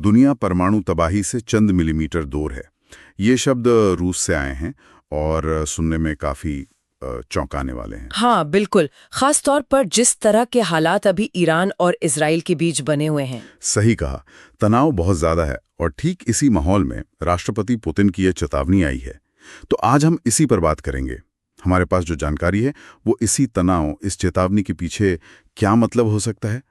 दुनिया परमाणु तबाही से चंद मिलीमीटर दूर है। ये शब्द रूस से आए हैं और सुनने में काफी चौंकाने वाले हैं। हाँ बिल्कुल, खास तौर पर जिस तरह के हालात अभी ईरान और इजराइल के बीच बने हुए हैं। सही कहा, तनाव बहुत ज्यादा है और ठीक इसी माहौल में राष्ट्रपति पुतिन की ये चेतावनी आई है। तो आज हम इसी पर बात करेंगे। हमारे पास जो जानकारी है वो इसी तनाव, इस चेतावनी के पीछे क्या मतलब हो सकता है,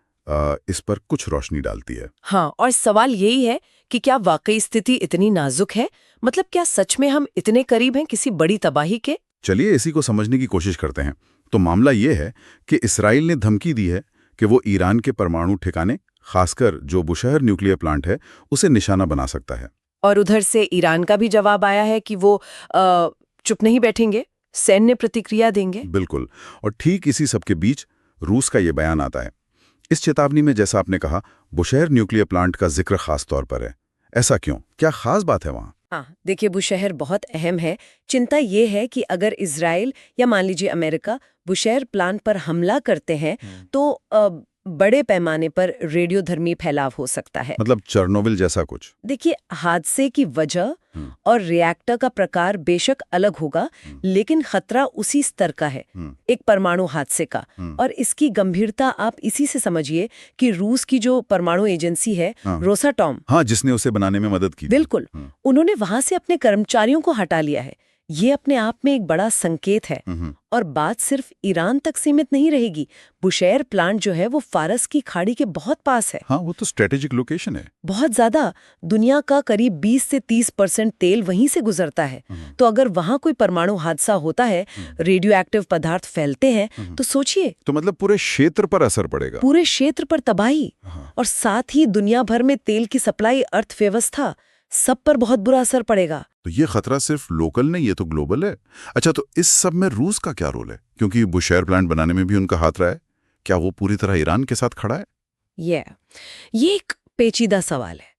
इस पर कुछ रोशनी डालती है। हाँ, और सवाल यही है कि क्या वाकई स्थिति इतनी नाजुक है? मतलब क्या सच में हम इतने करीब हैं किसी बड़ी तबाही के? चलिए इसी को समझने की कोशिश करते हैं। तो मामला ये है कि इसराइल ने धमकी दी है कि वो ईरान के परमाणु ठिकाने, खासकर जो बुशहर न्यूक्लियर प्लांट है, उसे निशाना बना सकता है। और उधर से ईरान का भी जवाब आया है कि वो चुप नहीं बैठेंगे, सैन्य प्रतिक्रिया देंगे। बिल्कुल, और ठीक इसी सबके बीच रूस का ये बयान आता है। इस चेतावनी में, जैसा आपने कहा, बुशहर न्यूक्लियर प्लांट का जिक्र खास तौर पर है। ऐसा क्यों? क्या खास बात है वहाँ? हाँ, देखिए, बुशहर बहुत अहम है। चिंता ये है कि अगर इजराइल या मान लीजिए अमेरिका बुशहर प्लांट पर हमला करते हैं तो बड़े पैमाने पर रेडियोधर्मी फैलाव हो सकता है। मतलब चेरनोबिल जैसा कुछ? देखिए, हादसे की वजह और रिएक्टर का प्रकार बेशक अलग होगा, लेकिन खतरा उसी स्तर का है, एक परमाणु हादसे का। और इसकी गंभीरता आप इसी से समझिए कि रूस की जो परमाणु एजेंसी है, रोसाटॉम, हाँ, जिसने उसे बनाने में मदद की, बिल्कुल, उन्होंने वहां से अपने कर्मचारियों को हटा लिया है। ये अपने आप में एक बड़ा संकेत है। और बात सिर्फ ईरान तक सीमित नहीं रहेगी। बुशहर प्लांट जो है वो फारस की खाड़ी के बहुत पास है। हाँ, वो तो स्ट्रेटेजिक लोकेशन है। बहुत ज्यादा, दुनिया का करीब 20 से 30% तेल वहीं से गुजरता है। तो अगर वहां कोई परमाणु हादसा होता है, रेडियो एक्टिव पदार्थ फैलते हैं, तो सोचिए, तो मतलब पूरे क्षेत्र पर असर पड़ेगा। पूरे क्षेत्र पर तबाही। और साथ ही दुनिया भर में तेल की सप्लाई, अर्थव्यवस्था, सब पर बहुत बुरा असर पड़ेगा। तो ये खतरा सिर्फ लोकल नहीं, ये तो ग्लोबल है। अच्छा, तो इस सब में रूस का क्या रोल है? क्योंकि बुशहर प्लांट बनाने में भी उनका हाथ रहा है। क्या वो पूरी तरह ईरान के साथ खड़ा है? ये एक पेचीदा सवाल है।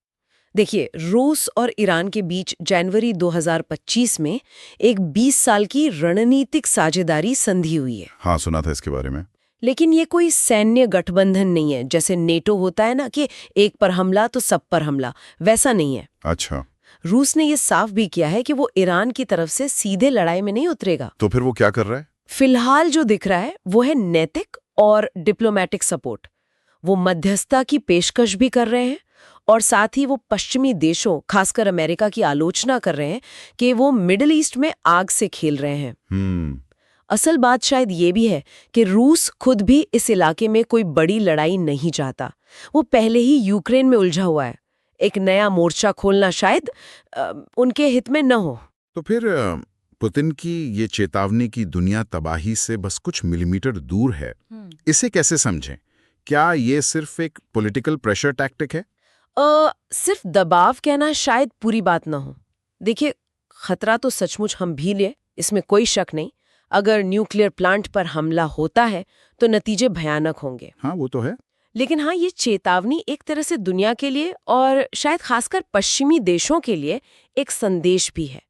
देखिए, रूस और ईरान के बीच जनवरी 2025 में एक 20 साल की रणनीतिक साझेदारी संधि हुई है। हाँ, सुना था इसके बारे में। लेकिन ये कोई सैन्य गठबंधन नहीं है, जैसे नेटो होता है ना कि एक पर हमला तो सब पर हमला, वैसा नहीं है। अच्छा, रूस ने ये साफ भी किया है कि वो ईरान की तरफ से सीधे लड़ाई में नहीं उतरेगा। तो फिर वो क्या कर रहा है? फिलहाल जो दिख रहा है वो है नैतिक और डिप्लोमेटिक सपोर्ट। वो मध्यस्थता की पेशकश भी कर रहे हैं और साथ ही वो पश्चिमी देशों, खासकर अमेरिका की आलोचना कर रहे हैं कि वो मिडिल ईस्ट में आग से खेल रहे हैं। असल बात शायद ये भी है कि रूस खुद भी इस इलाके में कोई बड़ी लड़ाई नहीं चाहता। वो पहले ही यूक्रेन में उलझा हुआ है। एक नया मोर्चा खोलना शायद उनके हित में न हो। तो फिर पुतिन की ये चेतावनी की दुनिया तबाही से बस कुछ मिलीमीटर दूर है, इसे कैसे समझें? क्या ये सिर्फ एक पॉलिटिकल प्रेशर टैक्टिक है? सिर्फ दबाव कहना शायद पूरी बात न हो। देखिए, खतरा तो सचमुच हम भी ले, इसमें कोई शक नहीं। अगर न्यूक्लियर प्लांट पर हमला होता है तो नतीजे भयानक होंगे। हाँ, वो तो है। लेकिन हाँ, ये चेतावनी एक तरह से दुनिया के लिए और शायद खासकर पश्चिमी देशों के लिए एक संदेश भी है।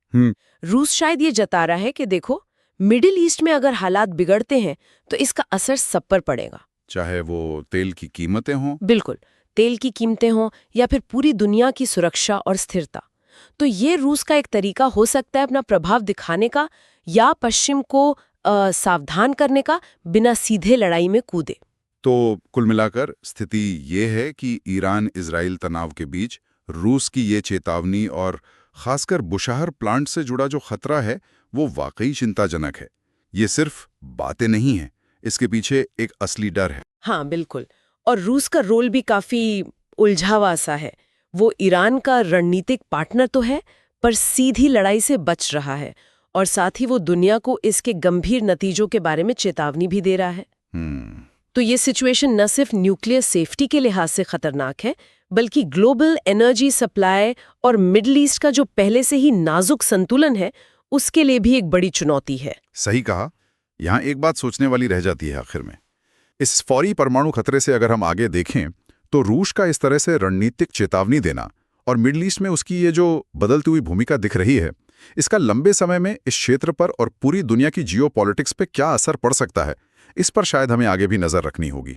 रूस शायद ये जता रहा है कि देखो, मिडिल ईस्ट में अगर हालात बिगड़ते हैं तो इसका असर सब पर पड़ेगा, चाहे वो तेल की कीमतें हों। बिल्कुल, तेल की कीमतें हों या फिर पूरी दुनिया की सुरक्षा और स्थिरता। तो ये रूस का एक तरीका हो सकता है अपना प्रभाव दिखाने का या पश्चिम को सावधान करने का, बिना सीधे लड़ाई में कूदे। तो कुल मिलाकर स्थिति ये है कि ईरान इजराइल तनाव के बीच रूस की ये चेतावनी और खासकर बुशहर प्लांट से जुड़ा जो खतरा है वो वाकई चिंताजनक है। ये सिर्फ बातें नहीं हैं, इसके पीछे एक असली डर है। हाँ बिल्कुल, और रूस का रोल भी काफी उलझावा सा है। वो ईरान का रणनीतिक पार्टनर तो है, पर सीधी लड़ाई से बच रहा है और साथ ही वो दुनिया को इसके गंभीर नतीजों के बारे में चेतावनी भी दे रहा है। तो ये सिचुएशन न सिर्फ न्यूक्लियर सेफ्टी के लिहाज से खतरनाक है, बल्कि ग्लोबल एनर्जी सप्लाई और मिडिल ईस्ट का जो पहले से ही नाजुक संतुलन है, उसके लिए भी एक बड़ी चुनौती है। सही कहा। यहाँ एक बात सोचने वाली रह जाती है आखिर में। इस फौरी परमाणु खतरे से अगर हम आगे देखें तो रूस का इस तरह से रणनीतिक चेतावनी देना और मिडिल ईस्ट में उसकी ये जो बदलती हुई भूमिका दिख रही है, इसका लंबे समय में इस क्षेत्र पर और पूरी दुनिया की जियोपॉलिटिक्स पे क्या असर पड़ सकता है, इस पर शायद हमें आगे भी नजर रखनी होगी।